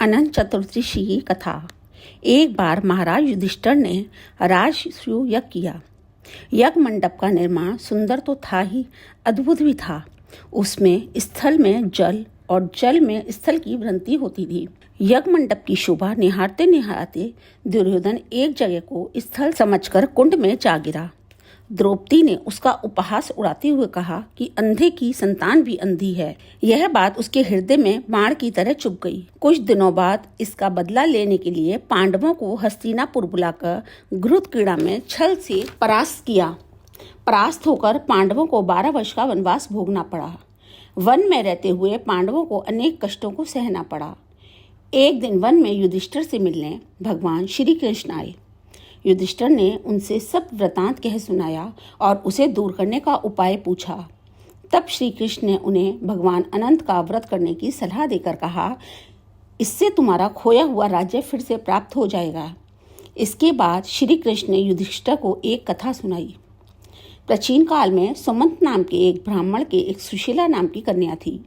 अनंत चतुर्दशी की कथा। एक बार महाराज युधिष्ठिर ने राजसूय यज्ञ किया। यज्ञ मंडप का निर्माण सुंदर तो था ही, अद्भुत भी था। उसमें स्थल में जल और जल में स्थल की भ्रांति होती थी। यज्ञ मंडप की शोभा निहारते निहारते दुर्योधन एक जगह को स्थल समझकर कुंड में जा गिरा। द्रौपदी ने उसका उपहास उड़ाते हुए कहा कि अंधे की संतान भी अंधी है। यह बात उसके हृदय में बाण की तरह चुभ गई। कुछ दिनों बाद इसका बदला लेने के लिए पांडवों को हस्तिनापुर बुलाकर घृत क्रीड़ा में छल से परास्त किया। परास्त होकर पांडवों को 12 वर्ष का वनवास भोगना पड़ा। वन में रहते हुए पांडवों को अनेक कष्टों को सहना पड़ा। एक दिन वन में युधिष्ठिर से मिलने भगवान श्री कृष्ण आए। युधिष्ठिर ने उनसे सब वृतांत कह सुनाया और उसे दूर करने का उपाय पूछा। तब श्री कृष्ण ने उन्हें भगवान अनंत का व्रत करने की सलाह देकर कहा, इससे तुम्हारा खोया हुआ राज्य फिर से प्राप्त हो जाएगा। इसके बाद श्री कृष्ण ने युधिष्ठिर को एक कथा सुनाई। प्राचीन काल में सुमंत नाम के एक ब्राह्मण के एक सुशीला नाम की कन्या थी।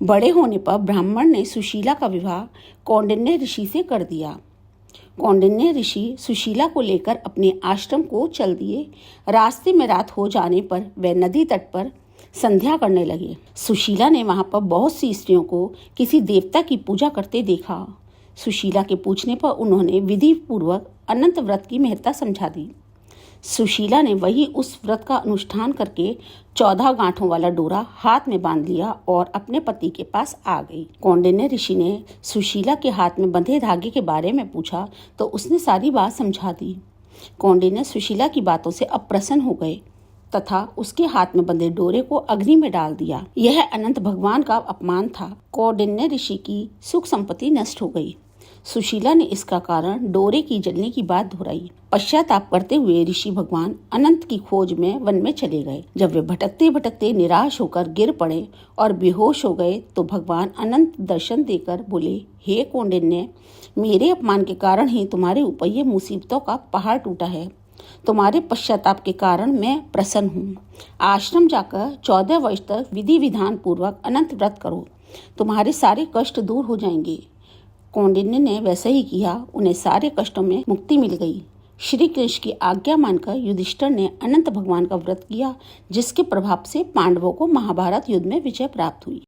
बड़े होने पर ब्राह्मण ने सुशीला का विवाह कौंडिन्य ऋषि से कर दिया। कौंडिन्य ऋषि सुशीला को लेकर अपने आश्रम को चल दिए। रास्ते में रात हो जाने पर वे नदी तट पर संध्या करने लगे। सुशीला ने वहां पर बहुत सी स्त्रियों को किसी देवता की पूजा करते देखा। सुशीला के पूछने पर उन्होंने विधि पूर्वक अनंत व्रत की महत्ता समझा दी। सुशीला ने वही उस व्रत का अनुष्ठान करके 14 गांठों वाला डोरा हाथ में बांध लिया और अपने पति के पास आ गई। कौंडिन्य ऋषि ने सुशीला के हाथ में बंधे धागे के बारे में पूछा तो उसने सारी बात समझा दी। कौंडिन्य सुशीला की बातों से अप्रसन्न हो गए तथा उसके हाथ में बंधे डोरे को अग्नि में डाल दिया। यह अनंत भगवान का अपमान था। कौंडिन्य ऋषि की सुख संपत्ति नष्ट हो गई। सुशीला ने इसका कारण डोरे की जलने की बात दोहराई। पश्चाताप करते हुए ऋषि भगवान अनंत की खोज में वन में चले गए। जब वे भटकते भटकते निराश होकर गिर पड़े और बेहोश हो गए तो भगवान अनंत दर्शन देकर बोले, हे कौंडिन्य, मेरे अपमान के कारण ही तुम्हारे ऊपर ये मुसीबतों का पहाड़ टूटा है। तुम्हारे पश्चाताप के कारण मैं प्रसन्न हूँ। आश्रम जाकर 14 वर्ष तक विधि विधान पूर्वक अनंत व्रत करो, तुम्हारे सारे कष्ट दूर हो जाएंगे। कौंडिन्य ने वैसा ही किया। उन्हें सारे कष्टों में मुक्ति मिल गई। श्री कृष्ण की आज्ञा मानकर युधिष्ठिर ने अनंत भगवान का व्रत किया, जिसके प्रभाव से पांडवों को महाभारत युद्ध में विजय प्राप्त हुई।